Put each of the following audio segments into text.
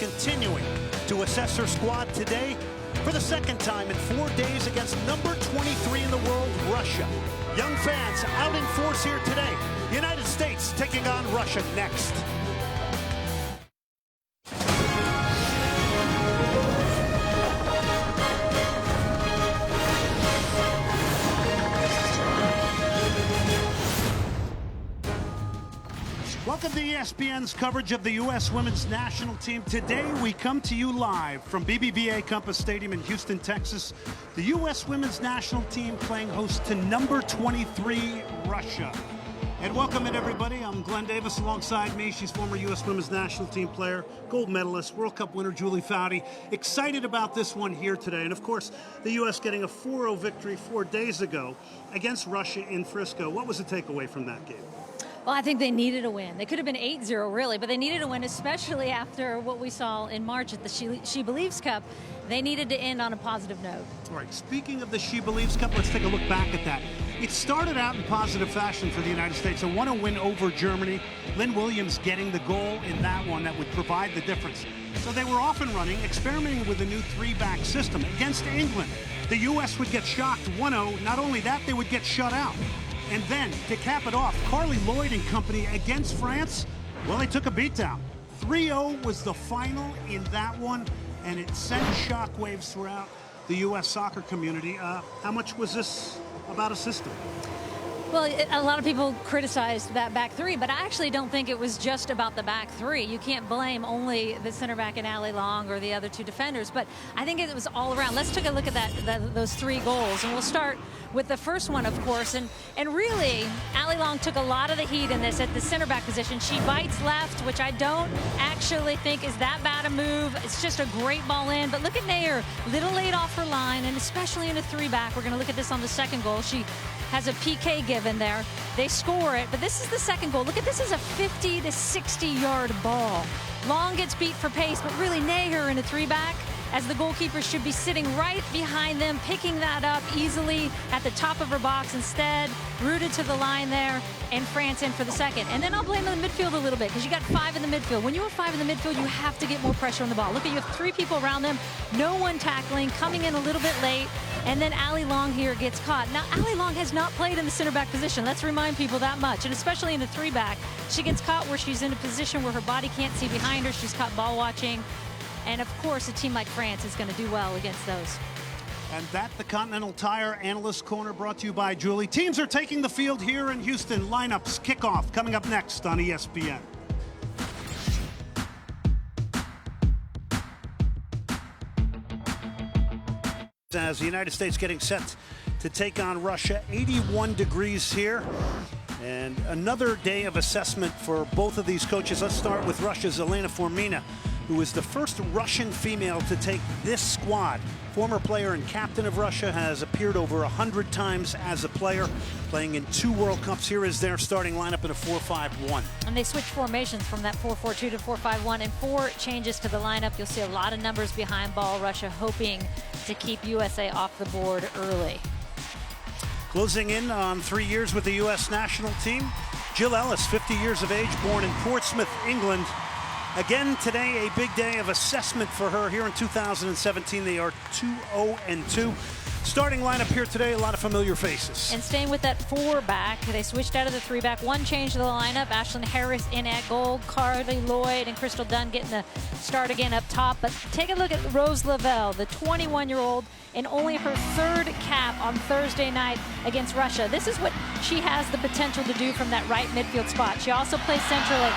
continuing to assess her squad today for the second time in 4 days against number 23 in the world, Russia. Young fans out in force here today. The United States taking on Russia next. Welcome to ESPN's coverage of the U.S. women's national team. Today we come to you live from BBVA Compass Stadium in Houston, Texas. The U.S. women's national team playing host to number 23, Russia. And welcome in, everybody. I'm Glenn Davis. Alongside me, she's former U.S. women's national team player, gold medalist, World Cup winner Julie Foudy. Excited about this one here today. And, of course, the U.S. getting a 4-0 victory 4 days ago against Russia in Frisco. What was the takeaway from that game? Well, I think they needed a win. They could have been 8-0, really, but they needed a win, especially after what we saw in March at the She Believes Cup. They needed to end on a positive note. All right, speaking of the She Believes Cup, let's take a look back at that. It started out in positive fashion for the United States. A 1-0 win over Germany. Lynn Williams getting the goal in that one that would provide the difference. So they were off and running, experimenting with a new three-back system against England. The U.S. would get shocked 1-0. Not only that, they would get shut out. And then, to cap it off, Carly Lloyd and company against France, well, they took a beatdown. 3-0 was the final in that one, and it sent shockwaves throughout the U.S. soccer community. How much was this about a system? Well, a lot of people criticized that back three, but I actually don't think it was just about the back three. You can't blame only the center back in Allie Long or the other two defenders, but I think it was all around. Let's take a look at those three goals, and we'll start with the first one, of course. And really, Allie Long took a lot of the heat in this at the center back position. She bites left, which I don't actually think is that bad a move. It's just a great ball in. But look at Nair, little late off her line, and especially in a three-back. We're going to look at this on the second goal. She has a PK given there. They score it, but this is the second goal. Look at this is a 50 to 60-yard ball. Long gets beat for pace, but really Nair in a three-back, as the goalkeeper should be sitting right behind them, picking that up easily at the top of her box. Instead, rooted to the line there, and France in for the second. And then I'll blame the midfield a little bit, because you got 5 in the midfield. When you have 5 in the midfield, you have to get more pressure on the ball. Look at, you have 3 people around them, no one tackling, coming in a little bit late, and then Allie Long here gets caught. Now, Allie Long has not played in the center back position. Let's remind people that much, and especially in the three-back. She gets caught where she's in a position where her body can't see behind her. She's caught ball watching. And, of course, a team like France is going to do well against those. And that, the Continental Tire Analyst Corner, brought to you by Julie. Teams are taking the field here in Houston. Lineups, kickoff, coming up next on ESPN. As the United States getting set to take on Russia, 81 degrees here. And another day of assessment for both of these coaches. Let's start with Russia's Elena Fourmina, who is the first Russian female to take this squad. Former player and captain of Russia, has appeared over 100 times as a player, playing in 2 World Cups. Here is their starting lineup in a 4-5-1. And they switched formations from that 4-4-2 to 4-5-1, and 4 changes to the lineup. You'll see a lot of numbers behind ball. Russia hoping to keep USA off the board early. Closing in on 3 years with the U.S. national team, Jill Ellis, 50 years of age, born in Portsmouth, England. Again today, a big day of assessment for her. Here in 2017, they are 2-0-2. Starting lineup here today, a lot of familiar faces. And staying with that 4-back, they switched out of the 3-back. 1 change to the lineup. Ashlyn Harris in at goal. Carly Lloyd and Crystal Dunn getting the start again up top. But take a look at Rose Lavelle, the 21-year-old, in only her 3rd cap on Thursday night against Russia. This is what she has the potential to do from that right midfield spot. She also plays centrally.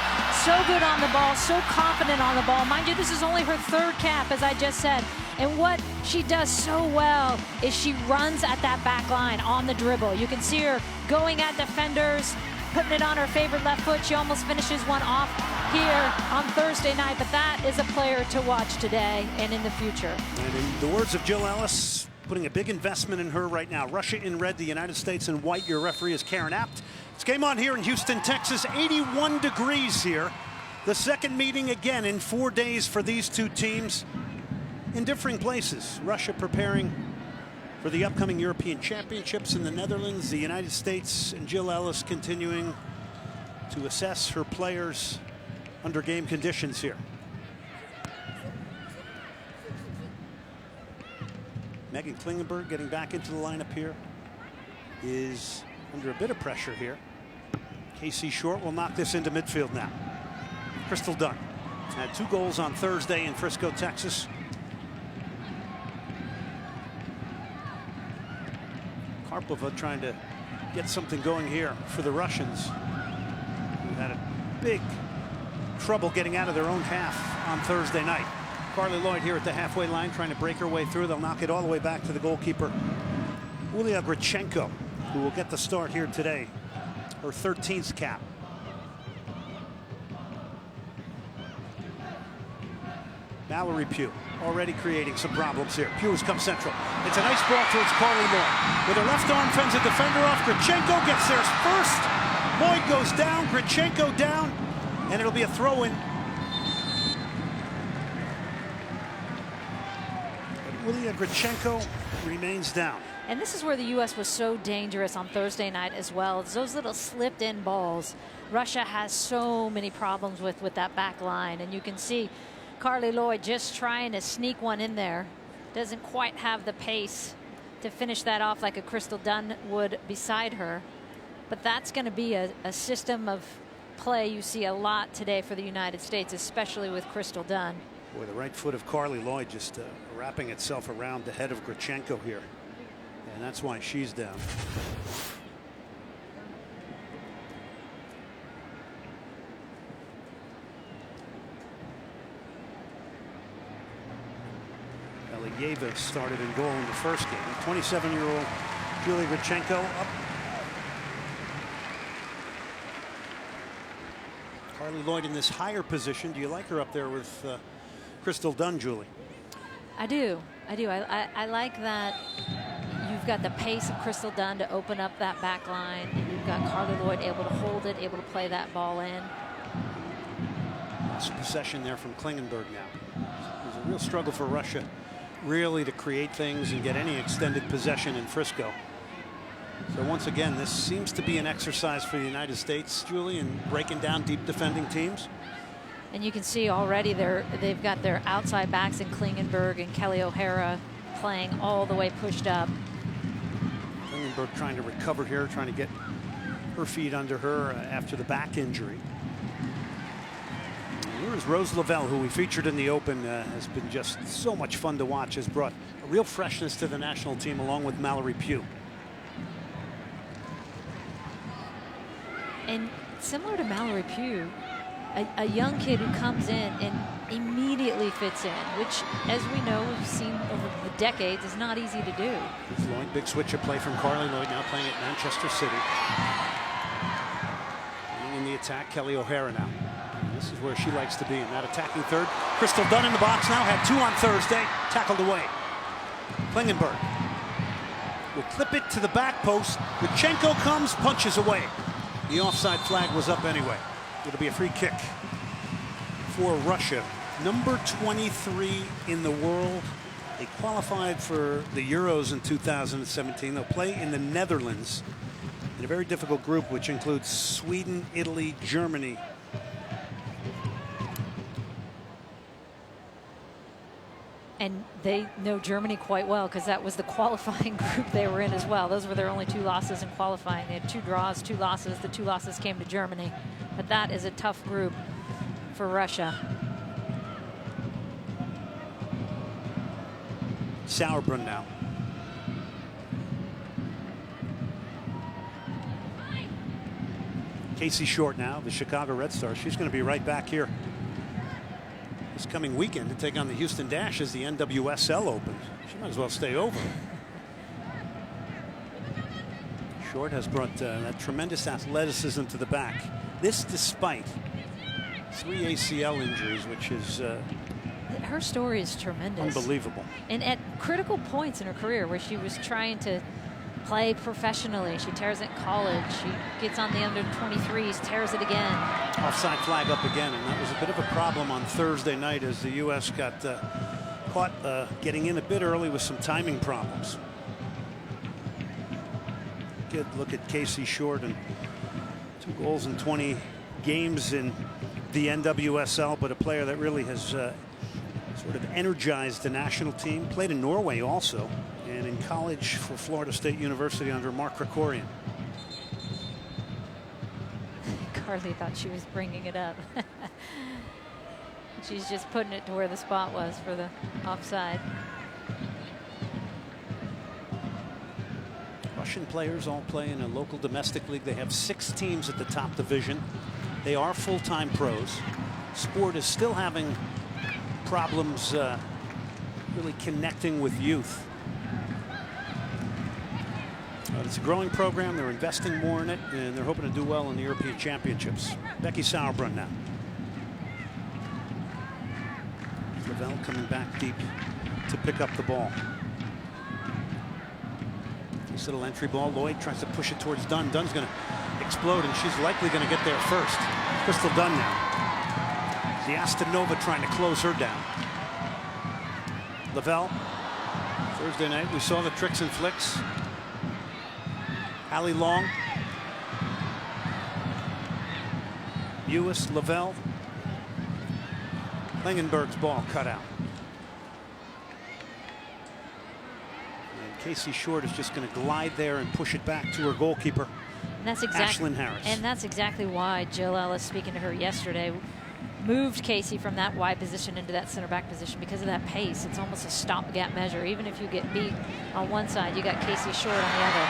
So good on the ball, so confident on the ball. Mind you, this is only her 3rd cap, as I just said. And what she does so well is she runs at that back line on the dribble. You can see her going at defenders, putting it on her favorite left foot. She almost finishes one off here on Thursday night, but that is a player to watch today and in the future. And in the words of Jill Ellis, putting a big investment in her right now. Russia in red, the United States in white. Your referee is Karen Apt. It's game on here in Houston, Texas. 81 degrees here. The second meeting again in 4 days for these two teams in differing places. Russia preparing for the upcoming European Championships in the Netherlands. The United States and Jill Ellis continuing to assess her players under game conditions here. Megan Klingenberg getting back into the lineup here is under a bit of pressure here. Casey Short will knock this into midfield now. Crystal Dunn had 2 goals on Thursday in Frisco, Texas. Karpova trying to get something going here for the Russians, who had a big trouble getting out of their own half on Thursday night. Carly Lloyd here at the halfway line trying to break her way through. They'll knock it all the way back to the goalkeeper, Yulia Grichenko, who will get the start here today, her 13th cap. Mallory Pugh already creating some problems here. Pugh has come central. It's a nice ball towards Carly Lloyd. With her left arm fends a defender off. Grichenko gets there first. Lloyd goes down. Grichenko down. And it'll be a throw-in. Yulia Grichenko remains down. And this is where the U.S. was so dangerous on Thursday night as well. It's those little slipped-in balls. Russia has so many problems with that back line. And you can see Carly Lloyd just trying to sneak one in there. Doesn't quite have the pace to finish that off like a Crystal Dunn would beside her. But that's going to be a system of play you see a lot today for the United States, especially with Crystal Dunn. Boy, the right foot of Carly Lloyd just wrapping itself around the head of Grichenko here. And that's why she's down. Aliyeva started in goal in the first game. 27-year-old Yulia Grichenko up. Carly Lloyd in this higher position. Do you like her up there with Crystal Dunn, Julie? I do. I like that you've got the pace of Crystal Dunn to open up that back line, and you've got Carly Lloyd able to hold it, able to play that ball in. It's possession there from Klingenberg now. It's a real struggle for Russia really to create things and get any extended possession in Frisco. So once again, this seems to be an exercise for the United States, Julie, in breaking down deep defending teams. And you can see already they've got their outside backs in Klingenberg and Kelly O'Hara playing all the way pushed up. Klingenberg trying to recover here, trying to get her feet under her after the back injury. And here is Rose Lavelle, who we featured in the Open, has been just so much fun to watch, has brought a real freshness to the national team along with Mallory Pugh. And similar to Mallory Pugh, a young kid who comes in and immediately fits in, which, as we know, we've seen over the decades, is not easy to do. Lloyd, big switch of play from Carly Lloyd, now playing at Manchester City. And in the attack, Kelly O'Hara now. And this is where she likes to be in that attacking third. Crystal Dunn in the box now, had 2 on Thursday, tackled away. Klingenberg will clip it to the back post. Grichenko comes, punches away. The offside flag was up anyway. It'll be a free kick for Russia. Number 23 in the world. They qualified for the Euros in 2017. They'll play in the Netherlands in a very difficult group, which includes Sweden, Italy, Germany. And they know Germany quite well because that was the qualifying group they were in as well. Those were their only 2 losses in qualifying. They had 2 draws, 2 losses. The 2 losses came to Germany. But that is a tough group for Russia. Sauerbrunn now. Casey Short now, the Chicago Red Stars. She's going to be right back here this coming weekend to take on the Houston Dash as the NWSL opens. She might as well stay over. Short has brought that tremendous athleticism to the back. This despite 3 ACL injuries, which is her story is tremendous. Unbelievable. And at critical points in her career where she was trying to play professionally, she tears it in college, she gets on the under-23s, tears it again. Offside flag up again, and that was a bit of a problem on Thursday night as the U.S. got caught getting in a bit early with some timing problems. Good look at Casey Short, and 2 goals in 20 games in the NWSL, but a player that really has sort of energized the national team. Played in Norway also, and in college for Florida State University under Mark Krikorian. Carly thought she was bringing it up. She's just putting it to where the spot was for the offside. Russian players all play in a local domestic league. They have 6 teams at the top division. They are full-time pros. Sport is still having problems really connecting with youth. It's a growing program. They're investing more in it, and they're hoping to do well in the European Championships. Becky Sauerbrunn now. Lavelle coming back deep to pick up the ball. This little entry ball. Lloyd tries to push it towards Dunn. Dunn's going to explode, and she's likely going to get there first. Crystal Dunn now. Ziastanova trying to close her down. Lavelle. Thursday night, we saw the tricks and flicks. Allie Long. Ewis, Lavelle. Klingenberg's ball cut out. And Casey Short is just going to glide there and push it back to her goalkeeper. And that's exactly, Ashlyn Harris. And that's exactly why Jill Ellis, speaking to her yesterday, moved Casey from that wide position into that center back position because of that pace. It's almost a stopgap measure. Even if you get beat on one side, you got Casey Short on the other.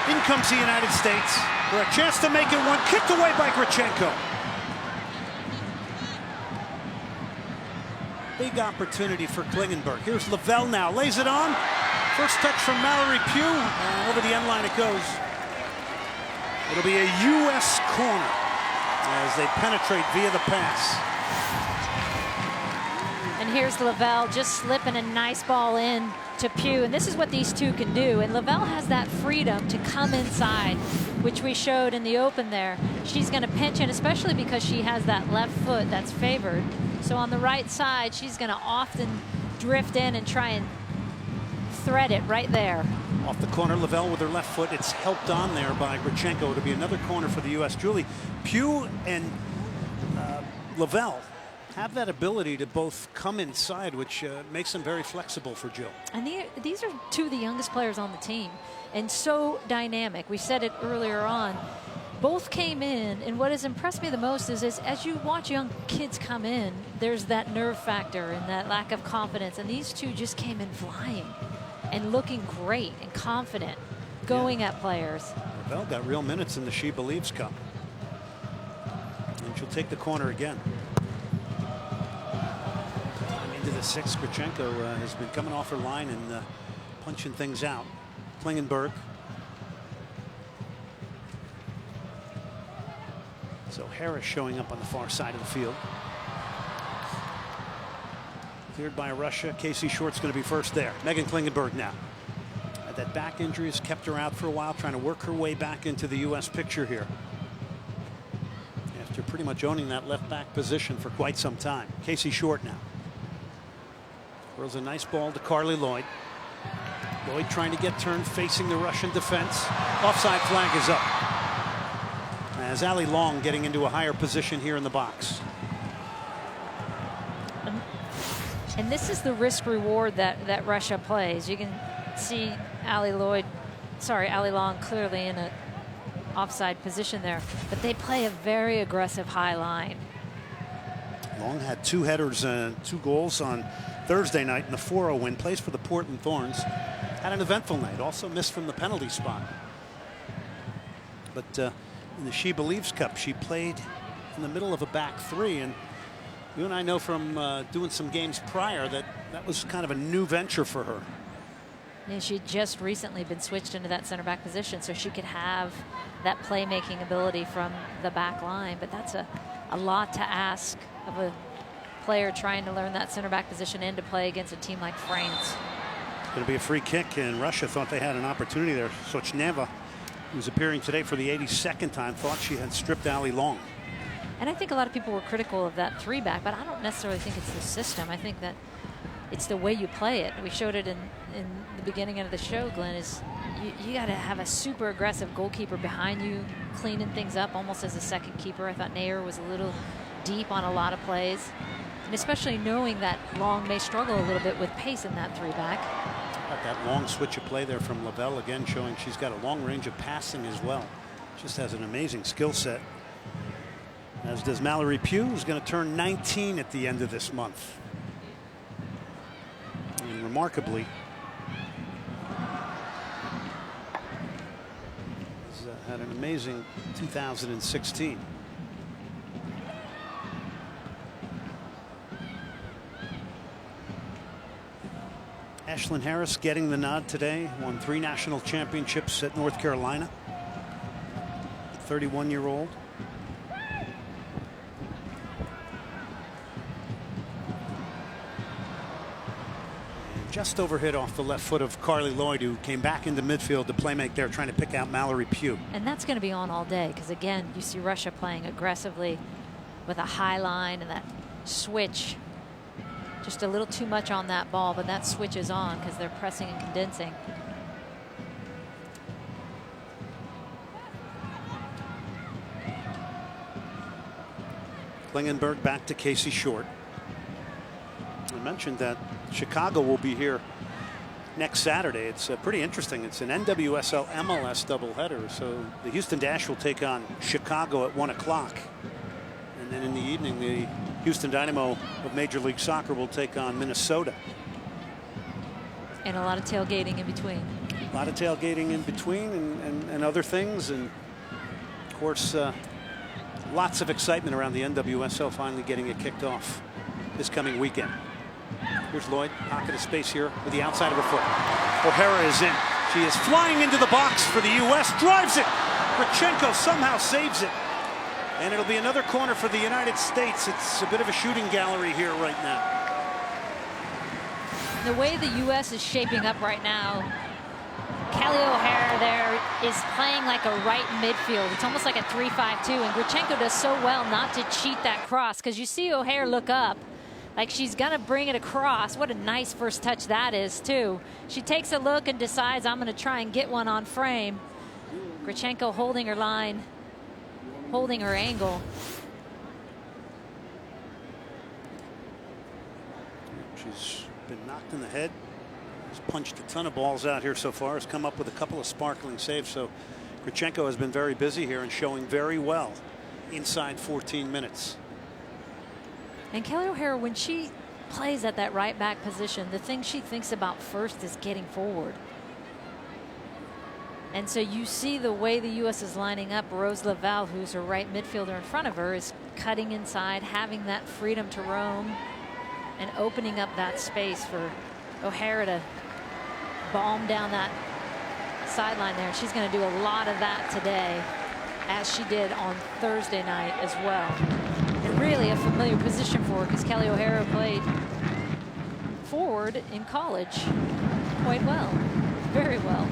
In comes the United States for a chance to make it one. Kicked away by Grichenko. Big opportunity for Klingenberg. Here's Lavelle now. Lays it on. First touch from Mallory Pugh. And over the end line it goes. It'll be a U.S. corner as they penetrate via the pass. And here's Lavelle just slipping a nice ball in to Pugh. And this is what these two can do. And Lavelle has that freedom to come inside, which we showed in the open there. She's going to pinch in, especially because she has that left foot that's favored. So on the right side, she's going to often drift in and try and thread it right there. Off the corner, Lavelle with her left foot. It's helped on there by Grichenko. It'll be another corner for the U.S. Julie, Pugh and Lavelle have that ability to both come inside, which makes them very flexible for Jill. And these are two of the youngest players on the team, and so dynamic. We said it earlier on. Both came in, and what has impressed me the most is as you watch young kids come in, there's that nerve factor and that lack of confidence. And these two just came in flying and looking great and confident, going at players. Lavelle got real minutes in the She Believes Cup. And she'll take the corner again. Into the 6th, Grichenko has been coming off her line and punching things out. Klingenberg. So Harris showing up on the far side of the field. Cleared by Russia. Casey Short's going to be first there. Megan Klingenberg now. That back injury has kept her out for a while, trying to work her way back into the U.S. picture here. After pretty much owning that left back position for quite some time. Casey Short now. Throws a nice ball to Carly Lloyd. Lloyd trying to get turned, facing the Russian defense. Offside flag is up. As Allie Long getting into a higher position here in the box. And this is the risk reward that Russia plays. You can see Allie Long clearly in an offside position there, but they play a very aggressive high line. Long had 2 headers and 2 goals on Thursday night in the 4-0 win. Plays for the Portland Thorns. Had an eventful night. Also missed from the penalty spot. But in the She Believes Cup, she played in the middle of a back 3, and you and I know from doing some games prior that was kind of a new venture for her. Yeah, she'd just recently been switched into that center back position, so she could have that playmaking ability from the back line. But that's a lot to ask of a player trying to learn that center back position and to play against a team like France. It's going to be a free kick, and Russia thought they had an opportunity there. Sochneva, who's appearing today for the 82nd time, thought she had stripped Allie Long. And I think a lot of people were critical of that 3-back, but I don't necessarily think it's the system. I think that it's the way you play it. We showed it in the beginning of the show, Glenn, is you got to have a super aggressive goalkeeper behind you, cleaning things up almost as a second keeper. I thought Nair was a little deep on a lot of plays. And especially knowing that Long may struggle a little bit with pace in that 3-back. Got that long switch of play there from Lavelle, again showing she's got a long range of passing as well. Just has an amazing skill set. As does Mallory Pugh, who's going to turn 19 at the end of this month. And remarkably, has had an amazing 2016. Ashlyn Harris getting the nod today. Won 3 national championships at North Carolina. 31-year-old. Just overhit off the left foot of Carly Lloyd, who came back into midfield to play make there, trying to pick out Mallory Pugh. And that's going to be on all day because, again, you see Russia playing aggressively with a high line and that switch. Just a little too much on that ball, but that switch is on because they're pressing and condensing. Klingenberg back to Casey Short. I mentioned that Chicago will be here next Saturday. It's pretty interesting. It's an NWSL MLS doubleheader. So the Houston Dash will take on Chicago at 1 o'clock. And then in the evening, the Houston Dynamo of Major League Soccer will take on Minnesota. And a lot of tailgating in between. A lot of tailgating in between and other things. And of course, lots of excitement around the NWSL finally getting it kicked off this coming weekend. Here's Lloyd, pocket of space here with the outside of her foot. O'Hara is in. She is flying into the box for the U.S. Drives it. Grichenko somehow saves it. And it'll be another corner for the United States. It's a bit of a shooting gallery here right now. The way the U.S. is shaping up right now, Kelly O'Hara there is playing like a right midfield. It's almost like a 3-5-2, and Grichenko does so well not to cheat that cross because you see O'Hara look up like she's gonna bring it across. What a nice first touch that is too. She takes a look and decides, I'm gonna try and get one on frame. Grichenko holding her line, holding her angle. She's been knocked in the head. She's punched a ton of balls out here so far. Has come up with a couple of sparkling saves. So Grichenko has been very busy here and showing very well inside 14 minutes. And Kelly O'Hara, when she plays at that right back position, the thing she thinks about first is getting forward. And so you see the way the U.S. is lining up. Rose Lavelle, who's her right midfielder in front of her, is cutting inside, having that freedom to roam and opening up that space for O'Hara to bomb down that sideline there. She's going to do a lot of that today, as she did on Thursday night as well. And really a familiar position for her because Kelly O'Hara played forward in college quite well, very well.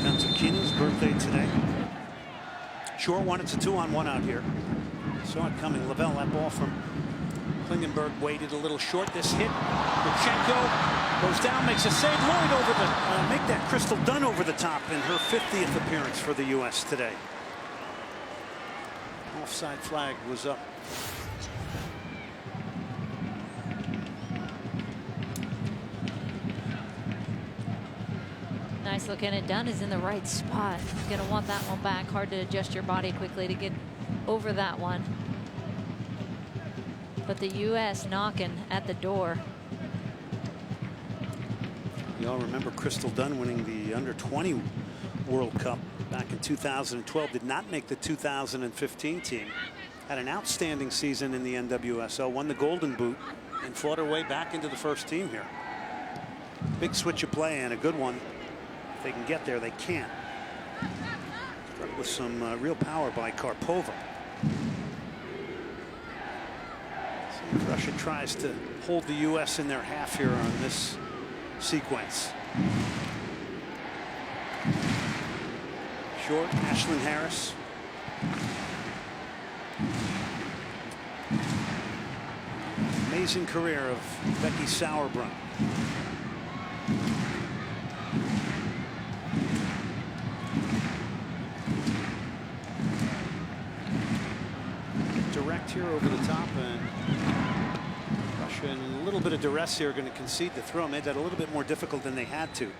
Kansukina's birthday today. Short one, it's a 2-on-1 out here. Saw it coming. Lavelle, that ball from Klingenberg waited a little short. This hit. Grichenko goes down, makes a save. Lloyd over the, make that Crystal Dunn over the top in her 50th appearance for the U.S. today. Offside flag was up. Nice look in it. Dunn is in the right spot. Going to want that one back. Hard to adjust your body quickly to get over that one. But the U.S. knocking at the door. You all remember Crystal Dunn winning the under-20 World Cup back in 2012. Did not make the 2015 team. Had an outstanding season in the NWSL. Won the Golden Boot and fought her way back into the first team here. Big switch of play and a good one. If they can get there, they can't. Struck with some real power by Karpova. So Russia tries to hold the U.S. in their half here on this sequence. Short, Ashlyn Harris. Amazing career of Becky Sauerbrunn. Direct here over the top, and Russia bit of duress here, going to concede the throw. Made that a little bit more difficult than they had to.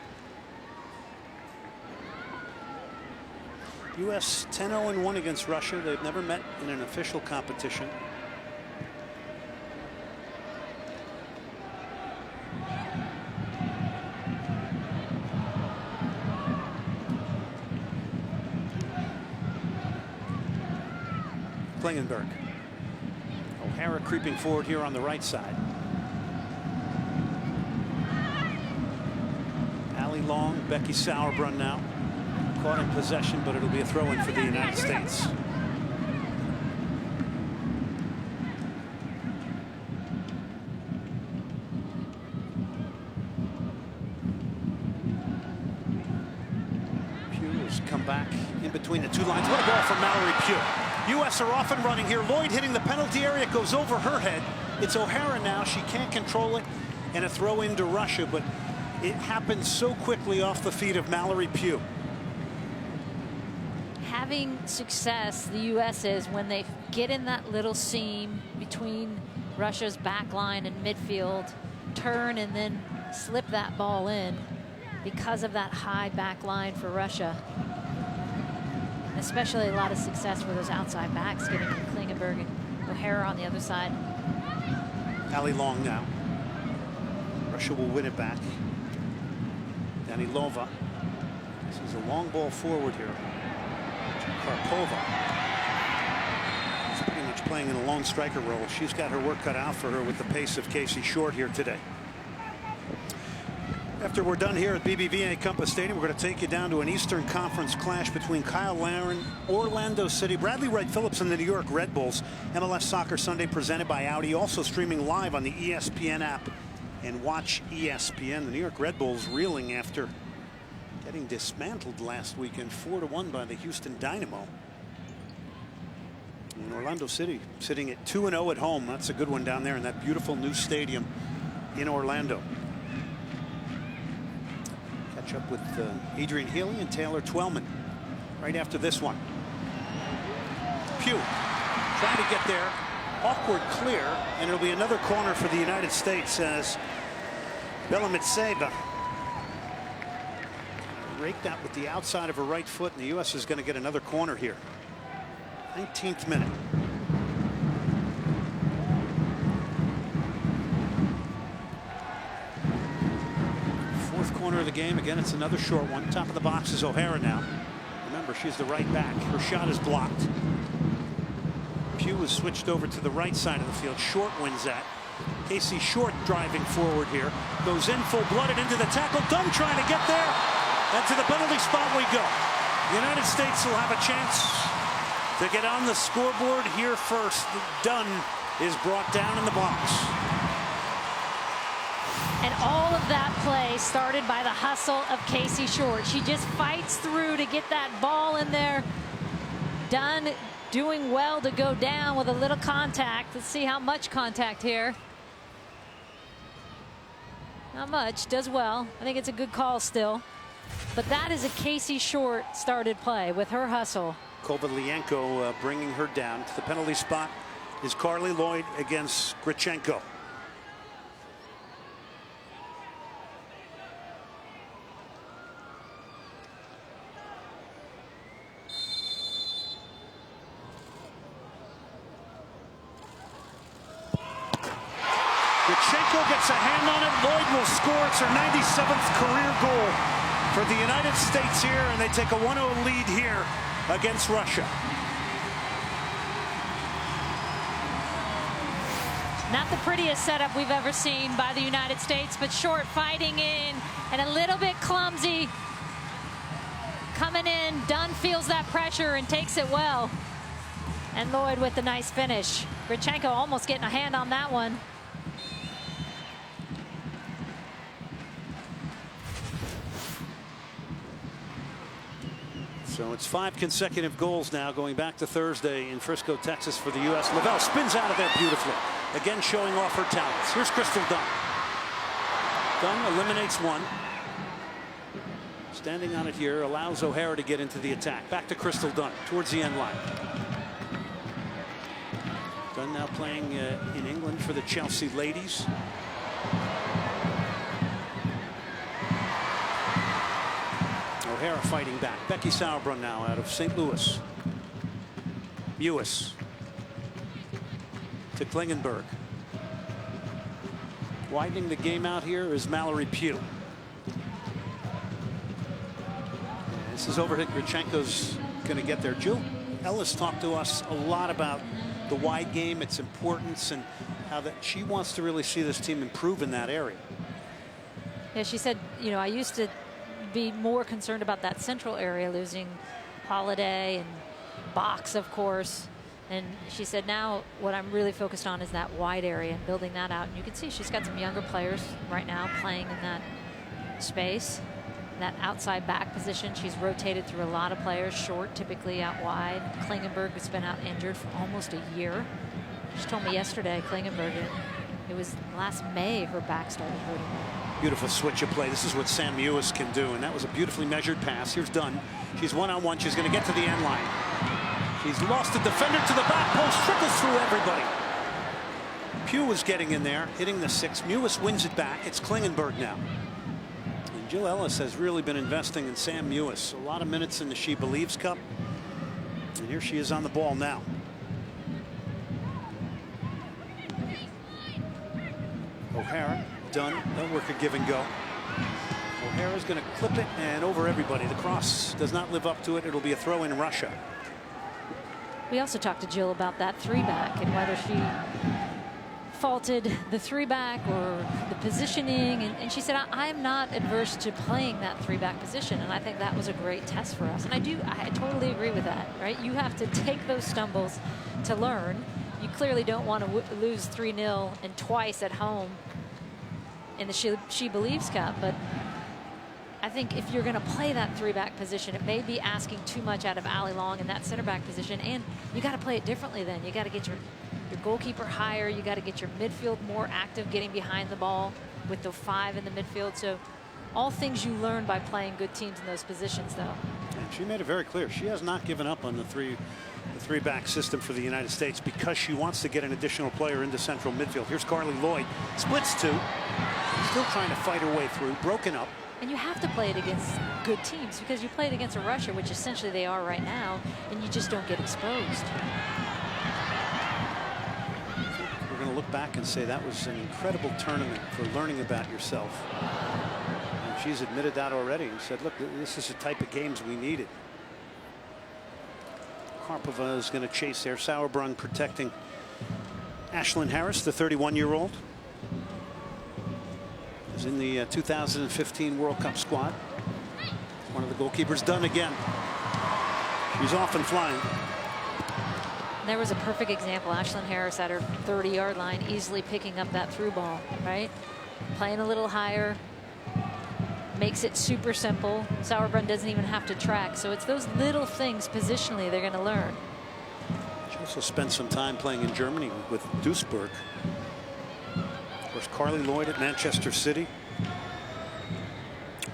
U.S. 10-0-1 against Russia. They've never met in an official competition. Klingenberg. O'Hara creeping forward here on the right side. Allie Long, Becky Sauerbrunn now. Caught in possession, but it'll be a throw-in for the United States. Pugh has come back in between the two lines. What a ball from Mallory Pugh. U.S. are off and running here. Lloyd hitting the penalty area. It goes over her head. It's O'Hara now. She can't control it. And a throw into Russia, but it happened so quickly off the feet of Mallory Pugh. Having success, the U.S. is when they get in that little seam between Russia's back line and midfield, turn and then slip that ball in because of that high back line for Russia. Especially a lot of success for those outside backs, getting Klingenberg and O'Hara on the other side. Allie Long now. Russia will win it back. Danilova. This is a long ball forward here. Karpova. She's pretty much playing in a lone striker role. She's got her work cut out for her with the pace of Casey Short here today. After we're done here at BBVA Compass Stadium, we're going to take you down to an Eastern Conference clash between Kyle Laren, Orlando City, Bradley Wright Phillips, and the New York Red Bulls. MLS Soccer Sunday presented by Audi, also streaming live on the ESPN app and watch ESPN. The New York Red Bulls reeling after getting dismantled last weekend 4-1 by the Houston Dynamo. And Orlando City sitting at 2-0 at home. That's a good one down there in that beautiful new stadium in Orlando. Catch up with Adrian Healy and Taylor Twellman right after this one. Pugh trying to get there. Awkward clear, and it'll be another corner for the United States as Belamitseva raked out with the outside of her right foot, and the U.S. is going to get another corner here. 19th minute. Fourth corner of the game. Again, it's another short one. Top of the box is O'Hara now. Remember, she's the right back. Her shot is blocked. Pugh is switched over to the right side of the field. Short wins that. Casey Short driving forward here. Goes in full-blooded into the tackle. Dunn trying to get there. And to the penalty spot we go. The United States will have a chance to get on the scoreboard here first. Dunn is brought down in the box. And all of that play started by the hustle of Casey Short. She just fights through to get that ball in there. Dunn doing well to go down with a little contact. Let's see how much contact here. Not much. Does well. I think it's a good call still. But that is a Casey Short started play with her hustle. Kovalenko bringing her down. To the penalty spot is Carly Lloyd against Grichenko. Grichenko gets a hand on it. Lloyd will score. It's her 97th career goal for the United States here, and they take a 1-0 lead here against Russia. Not the prettiest setup we've ever seen by the United States, but Short fighting in and a little bit clumsy coming in. Dunn feels that pressure and takes it well. And Lloyd with the nice finish. Grichenko almost getting a hand on that one. So it's 5 consecutive goals now going back to Thursday in Frisco, Texas for the U.S. Lavelle spins out of there beautifully. Again showing off her talents. Here's Crystal Dunn. Dunn eliminates one. Standing on it here allows O'Hara to get into the attack. Back to Crystal Dunn towards the end line. Dunn now playing in England for the Chelsea Ladies. O'Hara fighting back. Becky Sauerbrunn now out of St. Louis. Mewis to Klingenberg. Widening the game out here is Mallory Pugh. This is over. Grichenko's going to get there. Jill Ellis talked to us a lot about the wide game, its importance, and how that she wants to really see this team improve in that area. Yeah, she said, you know, I used to be more concerned about that central area, losing Holiday and Box, of course. And she said, now what I'm really focused on is that wide area and building that out. And you can see she's got some younger players right now playing in that space, that outside back position. She's rotated through a lot of players, short, typically out wide. Klingenberg has been out injured for almost a year. She told me yesterday, Klingenberg, it was last May her back started hurting. Beautiful switch of play. This is what Sam Mewis can do, and that was a beautifully measured pass. Here's Dunn. She's one-on-one. She's going to get to the end line. She's lost a defender to the back post. Trickles through everybody. Pugh was getting in there, hitting the 6. Mewis wins it back. It's Klingenberg now. And Jill Ellis has really been investing in Sam Mewis. A lot of minutes in the She Believes Cup. And here she is on the ball now. O'Hara, Dunn, they'll work a give and go. O'Hara's going to clip it and over everybody. The cross does not live up to it. It'll be a throw in Russia. We also talked to Jill about that 3-back and whether she faulted the 3-back or the positioning. And she said, I am not adverse to playing that 3-back position. And I think that was a great test for us. And I totally agree with that, right? You have to take those stumbles to learn. You clearly don't want to lose 3-0 and twice at home in the She Believes Cup. But I think if you're going to play that 3-back position, it may be asking too much out of Allie Long in that center back position. And you got to play it differently then. You got to get your goalkeeper higher. You got to get your midfield more active, getting behind the ball with the 5 in the midfield. So all things you learn by playing good teams in those positions, though. And she made it very clear. She has not given up on the three-back system for the United States because she wants to get an additional player into central midfield. Here's Carly Lloyd. Splits 2. Still trying to fight her way through. Broken up. And you have to play it against good teams because you play it against a Russia, which essentially they are right now, and you just don't get exposed. We're going to look back and say that was an incredible tournament for learning about yourself. And she's admitted that already and said, look, this is the type of games we needed. Karpova is going to chase there. Sauerbrunn protecting Ashlyn Harris, the 31-year-old. Is in the 2015 World Cup squad. One of the goalkeepers done again. She's off and flying. There was a perfect example. Ashlyn Harris at her 30-yard line, easily picking up that through ball, right? Playing a little higher. Makes it super simple. Sauerbrunn doesn't even have to track. So it's those little things positionally they're going to learn. She also spent some time playing in Germany with Duisburg. Of course, Carly Lloyd at Manchester City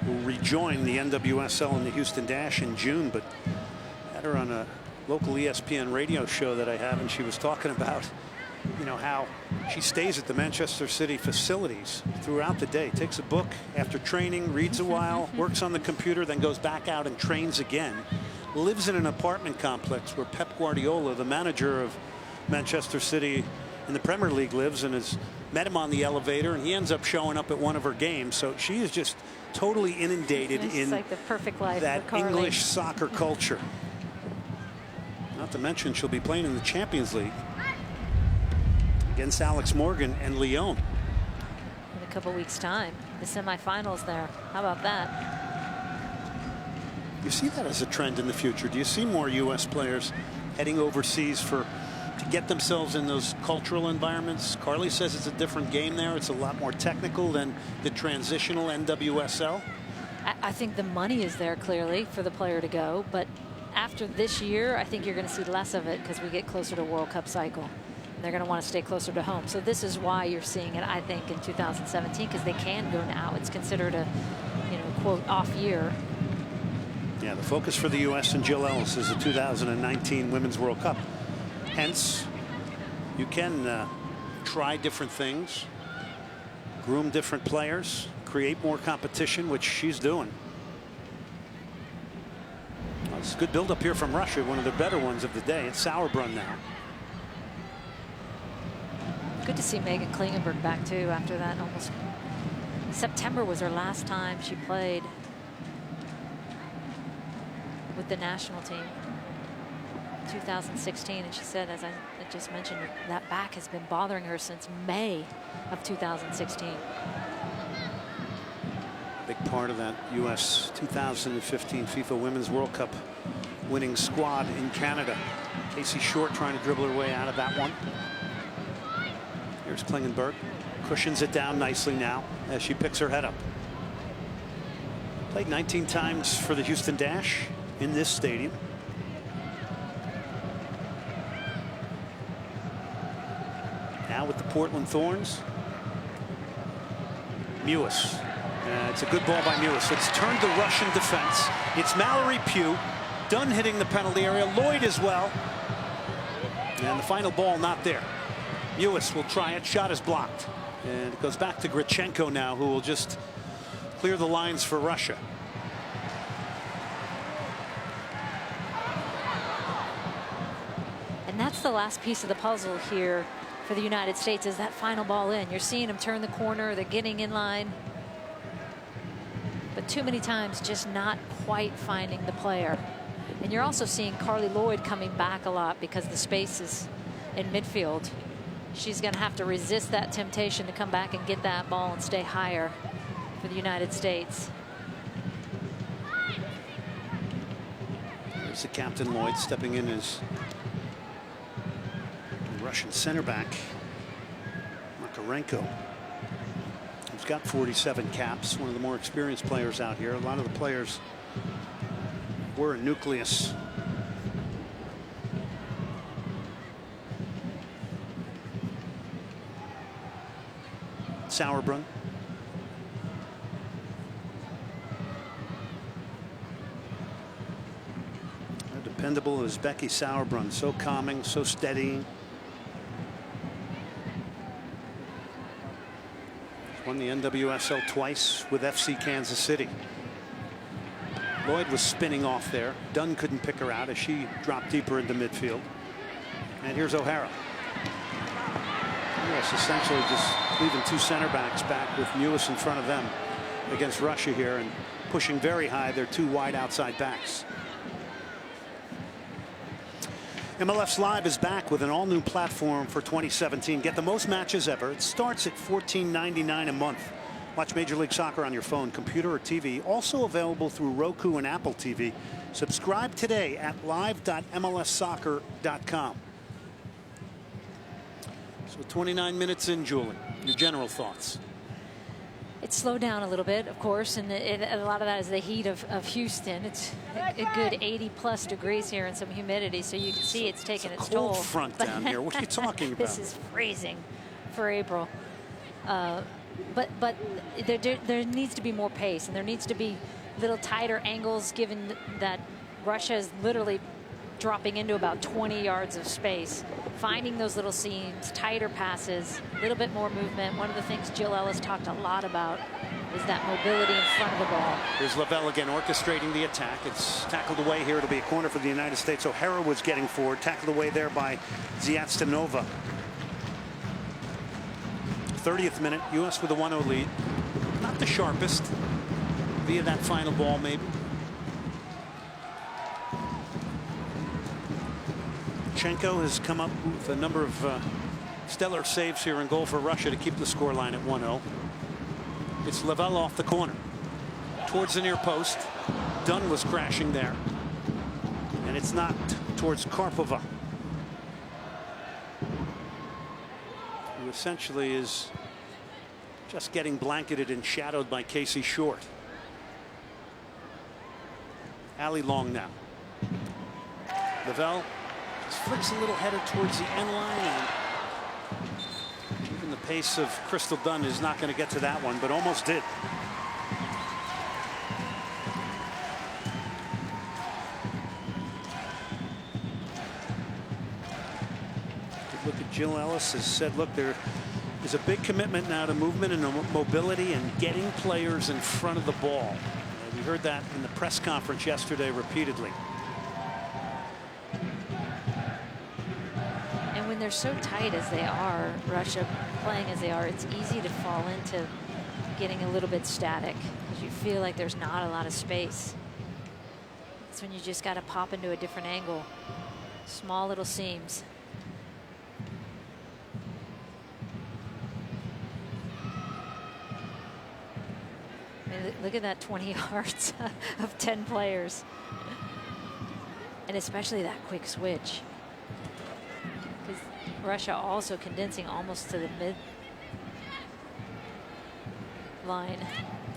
will rejoin the NWSL in the Houston Dash in June, but had her on a local ESPN radio show that I have, and she was talking about, you know, how she stays at the Manchester City facilities throughout the day, takes a book after training, reads a while, works on the computer, then goes back out and trains again. Lives in an apartment complex where Pep Guardiola, the manager of Manchester City in the Premier League, lives, and has met him on the elevator, and he ends up showing up at one of her games. So she is just totally inundated in like the perfect life that English soccer culture. Not to mention she'll be playing in the Champions League against Alex Morgan and Lyon in a couple weeks' time. The semifinals there. How about that? You see that as a trend in the future? Do you see more U.S. players heading overseas to get themselves in those cultural environments? Carly says it's a different game there. It's a lot more technical than the transitional NWSL. I think the money is there clearly for the player to go, but after this year, I think you're going to see less of it because we get closer to World Cup cycle. They're going to want to stay closer to home. So this is why you're seeing it, I think, in 2017, because they can go now. It's considered a, you know, quote, off year. Yeah, the focus for the U.S. and Jill Ellis is the 2019 Women's World Cup. Hence, you can try different things, groom different players, create more competition, which she's doing. It's a good build up here from Russia, one of the better ones of the day. It's Sauerbrunn now. Good to see Megan Klingenberg back too after that. Almost September was her last time she played with the national team. 2016, and she said, as I just mentioned, that back has been bothering her since May of 2016. Big part of that U.S. 2015 FIFA Women's World Cup winning squad in Canada. Casey Short trying to dribble her way out of that one. Here's Klingenberg. Cushions it down nicely now as she picks her head up. Played 19 times for the Houston Dash in this stadium. Now with the Portland Thorns. Mewis. It's a good ball by Mewis. It's turned the Russian defense. It's Mallory Pugh. Dunn hitting the penalty area. Lloyd as well. And the final ball not there. Mewis will try it. Shot is blocked. And it goes back to Grichenko now, who will just clear the lines for Russia. And that's the last piece of the puzzle here for the United States, is that final ball in. You're seeing them turn the corner. They're getting in line. But too many times just not quite finding the player. And you're also seeing Carly Lloyd coming back a lot because the space is in midfield. She's going to have to resist that temptation to come back and get that ball and stay higher for the United States. There's the captain, Lloyd, stepping in as Russian center back Makarenko, who's got 47 caps, one of the more experienced players out here. A lot of the players were a nucleus. Sauerbrunn. Dependable as Becky Sauerbrunn, so calming, so steady. Won the NWSL twice with FC Kansas City. Lloyd was spinning off there. Dunn couldn't pick her out as she dropped deeper into midfield. And here's O'Hara. US essentially just leaving two center backs back with Mewis in front of them against Russia here and pushing very high their two wide outside backs. MLS Live is back with an all-new platform for 2017. Get the most matches ever. It starts at $14.99 a month. Watch Major League Soccer on your phone, computer, or TV. Also available through Roku and Apple TV. Subscribe today at live.mlssoccer.com. So 29 minutes in, Julie. Your general thoughts? It's slowed down a little bit, of course, and a lot of that is the heat of Houston. It's a good 80+ degrees here and some humidity, so you can see it's taking its toll. Cold front down here. What are you talking about? This is freezing for April. But there needs to be more pace, and there needs to be little tighter angles, given that Russia is literally dropping into about 20 yards of space, finding those little seams, tighter passes, a little bit more movement. One of the things Jill Ellis talked a lot about is that mobility in front of the ball. Here's Lavelle again orchestrating the attack. It's tackled away here. It'll be a corner for the United States. O'Hara was getting forward, tackled away there by Ziatstanova. 30th minute, U.S. with a 1-0 lead. Not the sharpest via that final ball, maybe. Grichenko has come up with a number of stellar saves here in goal for Russia to keep the scoreline at 1-0. It's Lavelle off the corner towards the near post. Dunn was crashing there, and it's knocked towards Karpova, who essentially is just getting blanketed and shadowed by Casey Short. Allie Long now. Lavelle flicks a little header towards the end line, and even the pace of Crystal Dunn is not going to get to that one, but almost did. Good look at Jill Ellis has said, look, there is a big commitment now to movement and mobility and getting players in front of the ball. We heard that in the press conference yesterday repeatedly. they're so tight as they are, Russia playing as they are, it's easy to fall into getting a little bit static because you feel like there's not a lot of space. That's when you just got to pop into a different angle. Small little seams. I mean, look at that 20 yards of 10 players. And especially that quick switch. Because Russia also condensing almost to the mid line.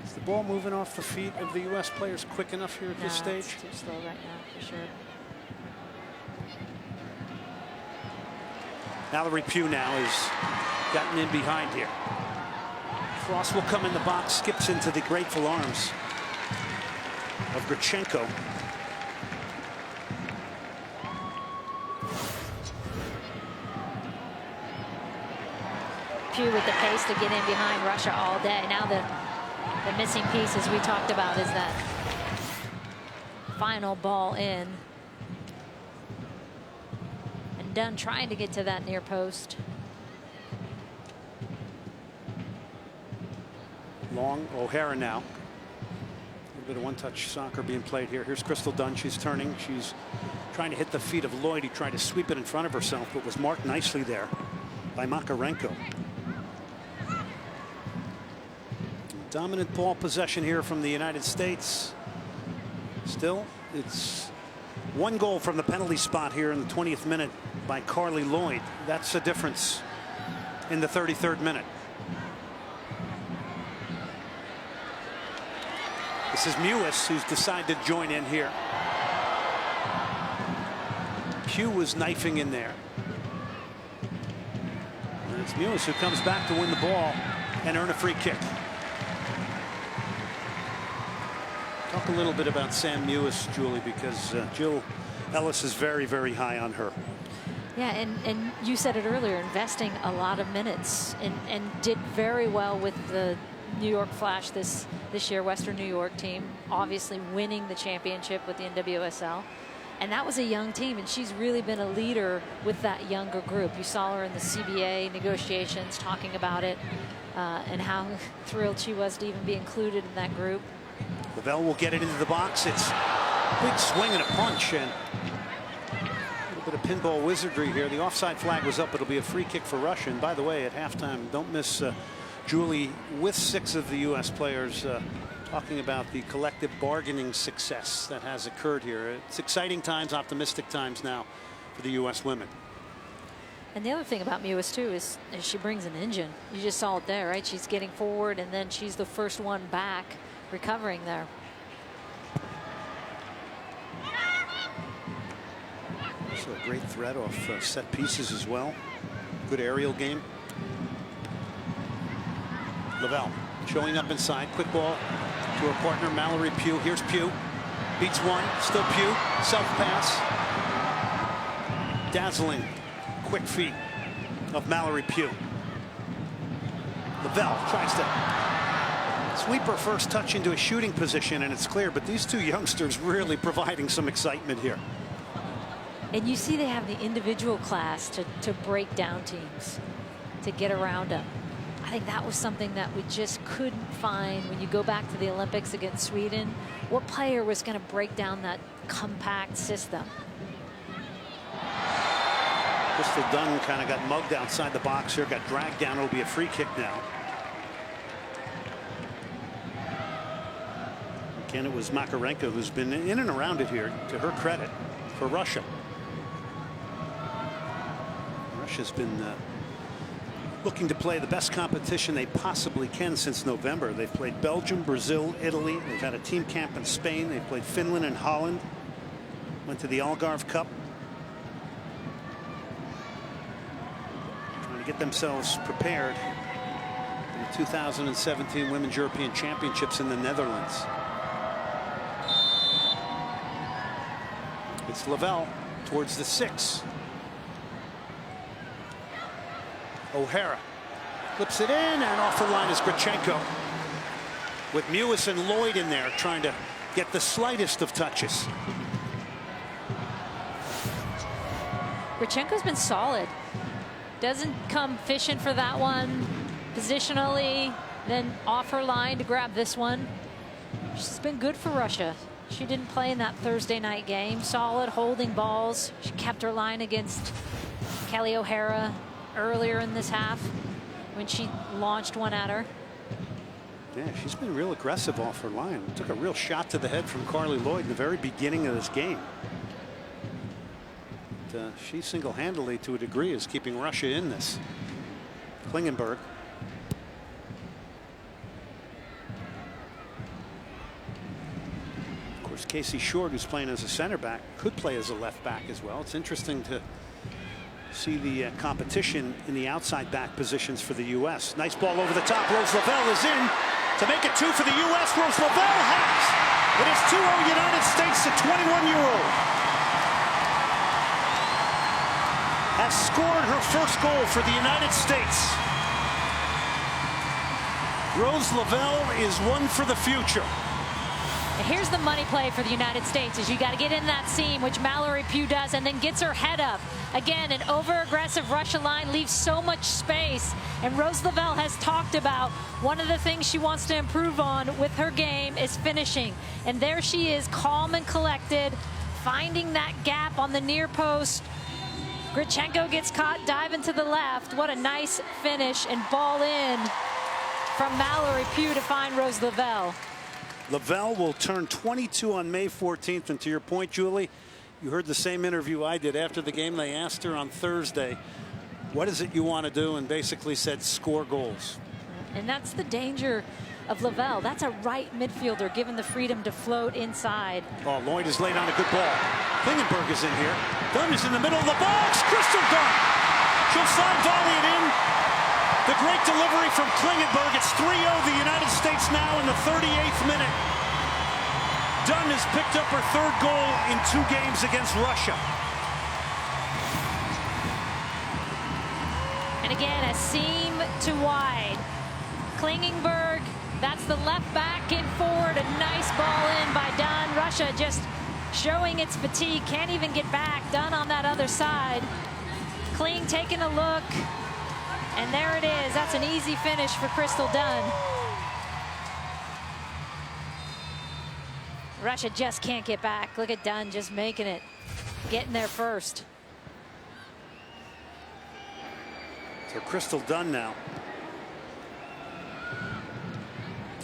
Is the ball moving off the feet of the U.S. players quick enough here at this stage? It's too slow right now, for sure. Mallory Pugh now has gotten in behind here. Cross will come in the box, skips into the grateful arms of Grichenko. Pugh with the pace to get in behind Russia all day. Now the missing piece, as we talked about, is that final ball in. And Dunn trying to get to that near post. Long O'Hara now. A little bit of one-touch soccer being played here. Here's Crystal Dunn. She's turning. She's trying to hit the feet of Lloyd. He tried to sweep it in front of herself, but was marked nicely there by Makarenko. Dominant ball possession here from the United States. Still, it's one goal from the penalty spot here in the 20th minute by Carly Lloyd. That's the difference in the 33rd minute. This is Mewis who's decided to join in here. Pugh was knifing in there. And it's Mewis who comes back to win the ball and earn a free kick. Talk a little bit about Sam Mewis, Julie, because Jill Ellis is very, very high on her. Yeah, and you said it earlier, investing a lot of minutes and did very well with the New York Flash this year, Western New York team, obviously winning the championship with the NWSL. And that was a young team, and she's really been a leader with that younger group. You saw her in the CBA negotiations talking about it and how thrilled she was to even be included in that group. Lavelle will get it into the box. It's a big swing and a punch, and a little bit of pinball wizardry here. The offside flag was up. It'll be a free kick for Russia. And by the way, at halftime, don't miss Julie with 6 of the U.S. players talking about the collective bargaining success that has occurred here. It's exciting times, optimistic times now for the U.S. women. And the other thing about Mewis, too, is she brings an engine. You just saw it there, right? She's getting forward, and then she's the first one back, recovering there. So a great threat off set pieces as well. Good aerial game. Lavelle showing up inside. Quick ball to her partner, Mallory Pugh. Here's Pugh. Beats one. Still Pugh. Self pass. Dazzling quick feet of Mallory Pugh. Lavelle tries to sweep her first touch into a shooting position, and it's clear. But these two youngsters really providing some excitement here. And you see they have the individual class to break down teams, to get around them. I think that was something that we just couldn't find when you go back to the Olympics against Sweden. What player was going to break down that compact system? Crystal Dunn kind of got mugged outside the box here, got dragged down. It'll be a free kick now. Again, it was Makarenko who's been in and around it here, to her credit, for Russia. Russia's been looking to play the best competition they possibly can since November. They've played Belgium, Brazil, Italy. They've had a team camp in Spain. They've played Finland and Holland. Went to the Algarve Cup. Trying to get themselves prepared for the 2017 Women's European Championships in the Netherlands. It's Lavelle towards the 6. O'Hara flips it in, and off the line is Grichenko, with Mewis and Lloyd in there trying to get the slightest of touches. Grichenko's been solid. Doesn't come fishing for that one positionally, then off her line to grab this one. She's been good for Russia. She didn't play in that Thursday night game. Solid holding balls. She kept her line against Kelly O'Hara earlier in this half when she launched one at her. Yeah, she's been real aggressive off her line. Took a real shot to the head from Carly Lloyd in the very beginning of this game. But, she single-handedly, to a degree, is keeping Russia in this. Klingenberg. Of course, Casey Short, who's playing as a center back, could play as a left back as well. It's interesting to see the competition in the outside back positions for the U.S. Nice ball over the top. Rose Lavelle is in to make it 2 for the U.S. Rose Lavelle has. It is 2-0 United States. The 21-year-old has scored her first goal for the United States. Rose Lavelle is one for the future. Here's the money play for the United States is you got to get in that seam, which Mallory Pugh does, and then gets her head up. Again, an over-aggressive Russia line leaves so much space, and Rose Lavelle has talked about one of the things she wants to improve on with her game is finishing. And there she is, calm and collected, finding that gap on the near post. Grichenko gets caught diving to the left. What a nice finish and ball in from Mallory Pugh to find Rose Lavelle. Lavelle will turn 22 on May 14th. And to your point, Julie, you heard the same interview I did after the game. They asked her on Thursday, what is it you want to do? And basically said, score goals. And that's the danger of Lavelle. That's a right midfielder given the freedom to float inside. Oh, Lloyd has laid on a good ball. Klingenberg is in here. Dunn is in the middle of the box. Crystal Dunn. She'll slide volley it in. The great delivery from Klingenberg. It's 3-0 the United States now in the 38th minute. Dunn has picked up her third goal in 2 games against Russia. And again, a seam to wide. Klingenberg, that's the left back in forward. A nice ball in by Dunn. Russia just showing its fatigue. Can't even get back. Dunn on that other side. Kling taking a look. And there it is. That's an easy finish for Crystal Dunn. Russia just can't get back. Look at Dunn just making it. Getting there first. So Crystal Dunn now.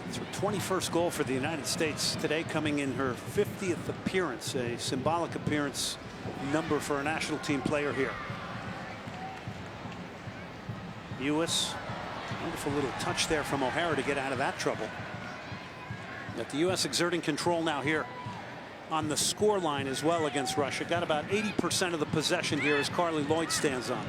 It's her 21st goal for the United States today, coming in her 50th appearance, a symbolic appearance number for a national team player here. U.S. wonderful little touch there from O'Hara to get out of that trouble. But the U.S. exerting control now here on the score line as well against Russia. Got about 80% of the possession here as Carly Lloyd stands on.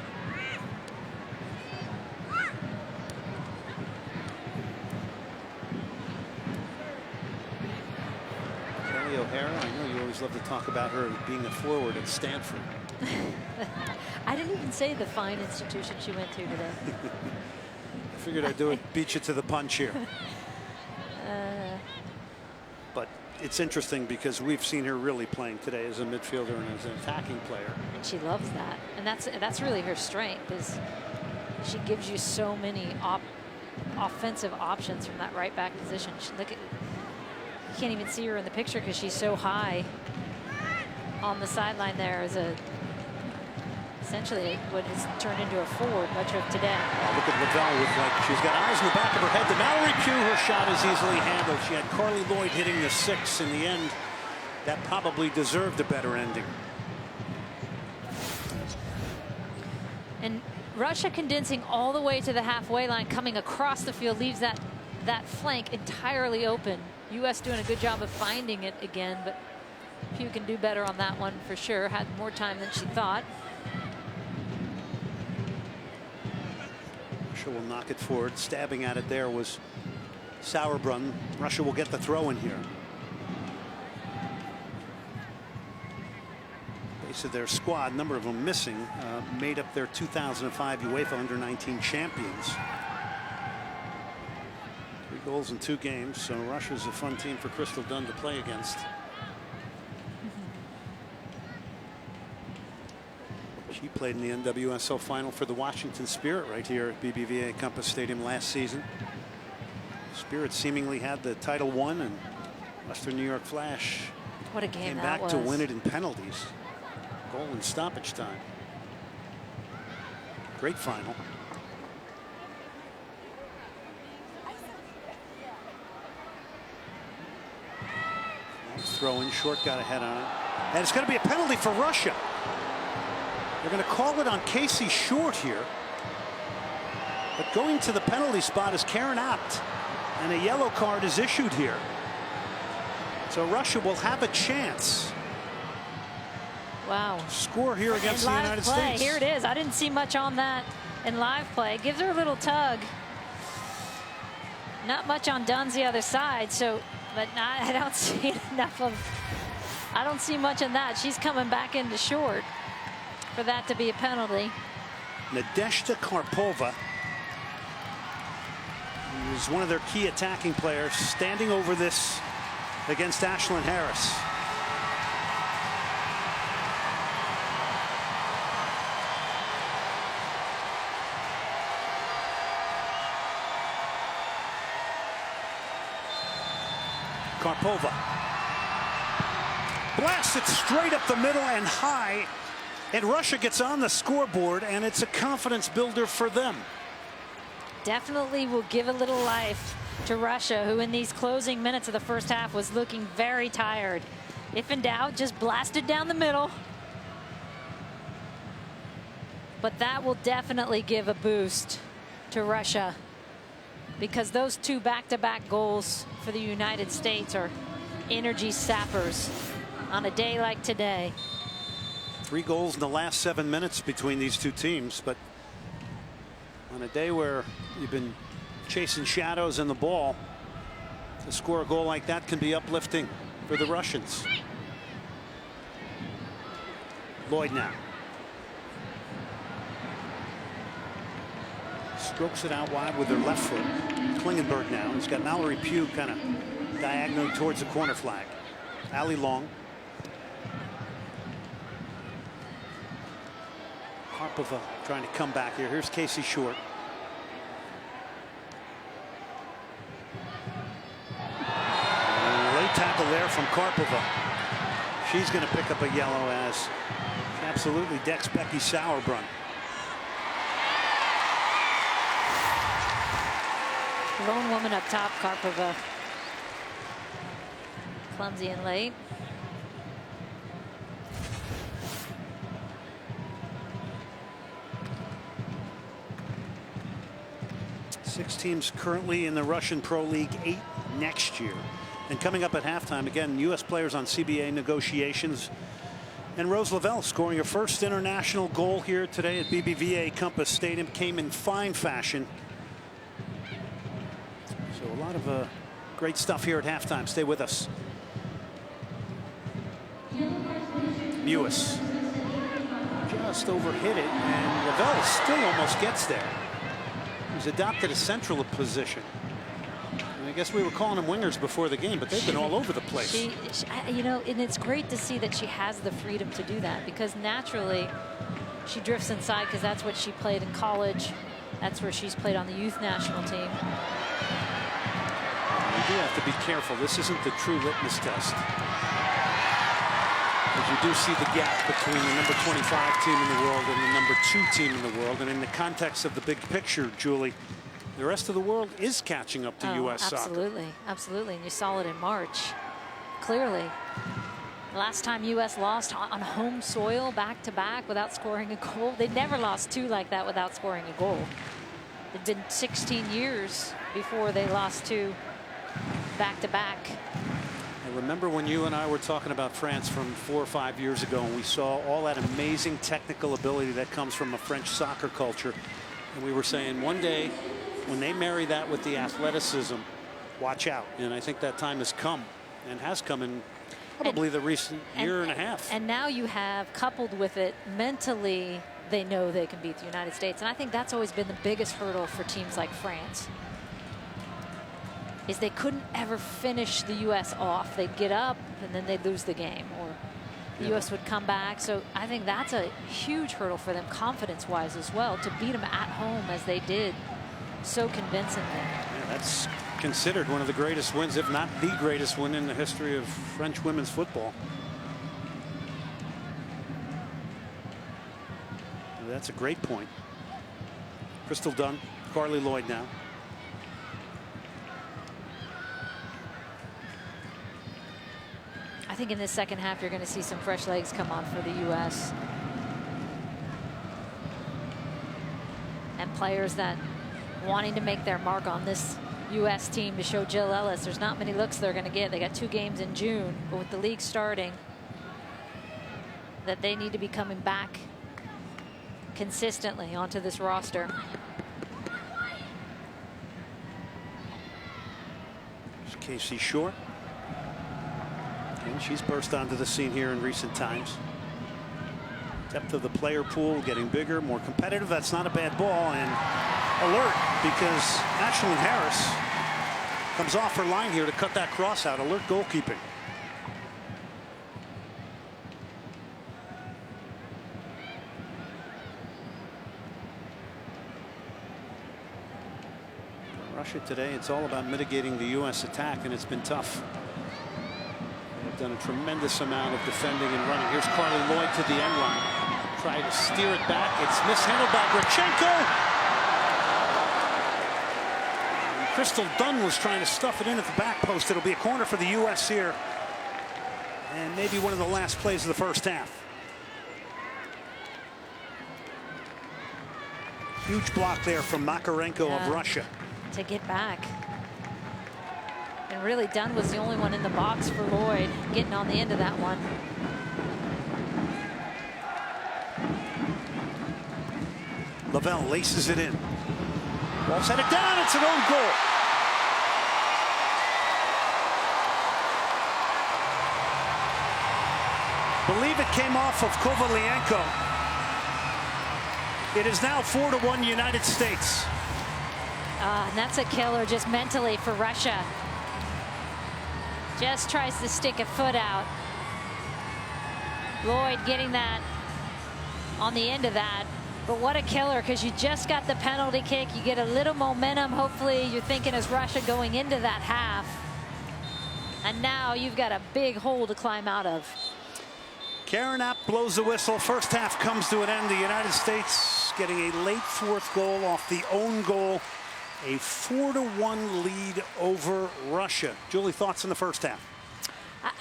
Kelly O'Hara, I know you always love to talk about her being a forward at Stanford. I didn't even say the fine institution she went to today. I figured I'd do it, beat you to the punch here. But it's interesting because we've seen her really playing today as a midfielder and as an attacking player. And she loves that. And that's really her strength, is she gives you so many offensive options from that right back position. Look at, you can't even see her in the picture because she's so high on the sideline there as a essentially what has turned into a forward much of today. Oh, look at Lavelle with, like, she's got eyes in the back of her head. The Mallory Pugh, her shot is easily handled. She had Carly Lloyd hitting the 6 in the end. That probably deserved a better ending. And Russia condensing all the way to the halfway line, coming across the field, leaves that flank entirely open. U.S. doing a good job of finding it again, but Pugh can do better on that one for sure. Had more time than she thought. Russia will knock it forward. Stabbing at it there was Sauerbrunn. Russia will get the throw in here. Base of their squad, number of them missing, made up their 2005 UEFA Under-19 champions. 3 goals in 2 games, so Russia's a fun team for Crystal Dunn to play against. She played Played in the NWSL final for the Washington Spirit right here at BBVA Compass Stadium last season. Spirit seemingly had the title won, and Western New York Flash what a game came that back to was. win it in penalties. Goal in stoppage time. Great final. Throw in short, got a head on it. And it's going to be a penalty for Russia. They're going to call it on Casey Short here. But going to the penalty spot is Karen Apt. And a yellow card is issued here. So Russia will have a chance. Wow. Score here against the United States. Here it is. I didn't see much on that in live play. Gives her a little tug. Not much on Dunn's the other side. So, but I don't see enough of. I don't see much in that. She's coming back into Short for that to be a penalty. Nadezhda Karpova is one of their key attacking players, standing over this against Ashlyn Harris. Karpova blasts it straight up the middle and high, and Russia gets on the scoreboard, and it's a confidence builder for them. Definitely will give a little life to Russia, who in these closing minutes of the first half was looking very tired. If in doubt, just blast it down the middle. But that will definitely give a boost to Russia, because those two back-to-back goals for the United States are energy sappers on a day like today. 3 goals in the last 7 minutes between these two teams, but on a day where you've been chasing shadows in the ball, to score a goal like that can be uplifting for the Russians. Lloyd now. Strokes it out wide with her left foot. Klingenberg now. He's got Mallory Pugh kind of diagonally towards the corner flag. Ali Long. Karpova trying to come back here. Here's Casey Short. Late tackle there from Karpova. She's going to pick up a yellow as she absolutely decks Becky Sauerbrunn. Lone woman up top, Karpova. Clumsy and late. Six teams currently in the Russian Pro League, 8 next year. And coming up at halftime, again, U.S. players on CBA negotiations. And Rose Lavelle scoring her first international goal here today at BBVA Compass Stadium. Came in fine fashion. So a lot of great stuff here at halftime. Stay with us. Mewis just overhit it, and Lavelle still almost gets there. He's adopted a central position. And I guess we were calling them wingers before the game, but they've been all over the place. You know, and it's great to see that she has the freedom to do that, because naturally she drifts inside, because that's what she played in college. That's where she's played on the youth national team. You do have to be careful. This isn't the true litmus test. As you do see the gap between the number 25 team in the world and the number 2 team in the world. And in the context of the big picture, Julie, the rest of the world is catching up to U.S. soccer. Absolutely. Absolutely. And you saw it in March. Clearly. Last time U.S. lost on home soil back-to-back without scoring a goal. They never lost 2 like that without scoring a goal. It'd been 16 years before they lost 2 back-to-back. I remember when you and I were talking about France from 4 or 5 years ago, and we saw all that amazing technical ability that comes from a French soccer culture. And we were saying one day when they marry that with the athleticism, watch out. And I think that time has come, and has come in probably the recent year and a half. And now you have, coupled with it, mentally they know they can beat the United States. And I think that's always been the biggest hurdle for teams like France, is they couldn't ever finish the U.S. off. They'd get up and then they'd lose the game, or the U.S. would come back. So I think that's a huge hurdle for them, confidence-wise as well, to beat them at home as they did so convincingly. Yeah, that's considered one of the greatest wins, if not the greatest win in the history of French women's football. That's a great point. Crystal Dunn, Carly Lloyd now. I think in the second half you're going to see some fresh legs come on for the U.S. and players that wanting to make their mark on this U.S. team to show Jill Ellis there's not many looks they're going to get. They got 2 games in June, but with the league starting, that they need to be coming back consistently onto this roster. There's Casey Short. And she's burst onto the scene here in recent times. Depth of the player pool getting bigger, more competitive. That's not a bad ball. And alert, because Ashlyn Harris comes off her line here to cut that cross out. Alert goalkeeping. Russia today, it's all about mitigating the U.S. attack, and it's been tough. They've done a tremendous amount of defending and running. Here's Carly Lloyd to the end line. Try to steer it back. It's mishandled by Grichenko. And Crystal Dunn was trying to stuff it in at the back post. It'll be a corner for the U.S. here. And maybe one of the last plays of the first half. Huge block there from Makarenko of Russia. To get back. And really Dunn was the only one in the box for Lloyd getting on the end of that one. Lavelle laces it in. Ball's headed down. It's an own goal. Believe it came off of Kovalienko. It is now 4-1 United States. And that's a killer just mentally for Russia. Just tries to stick a foot out. Lloyd getting that on the end of that. But what a killer, because you just got the penalty kick. You get a little momentum. Hopefully you're thinking as Russia going into that half. And now you've got a big hole to climb out of. Karen App blows the whistle. First half comes to an end. The United States getting a late 4th goal off the own goal. A 4-1 lead over Russia. Julie, thoughts in the first half?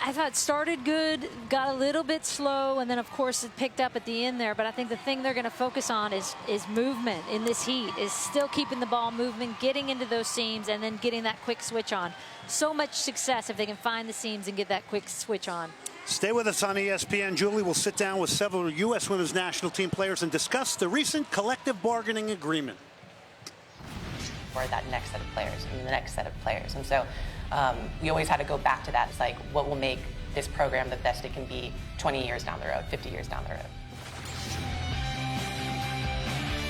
I thought it started good, got a little bit slow, and then of course it picked up at the end there. But I think the thing they're going to focus on is movement in this heat, is still keeping the ball moving, getting into those seams, and then getting that quick switch on. So much success if they can find the seams and get that quick switch on. Stay with us on ESPN. Julie will sit down with several U.S. women's national team players and discuss the recent collective bargaining agreement. For that next set of players and the next set of players. And so we always had to go back to that. It's like, what will make this program the best it can be 20 years down the road, 50 years down the road?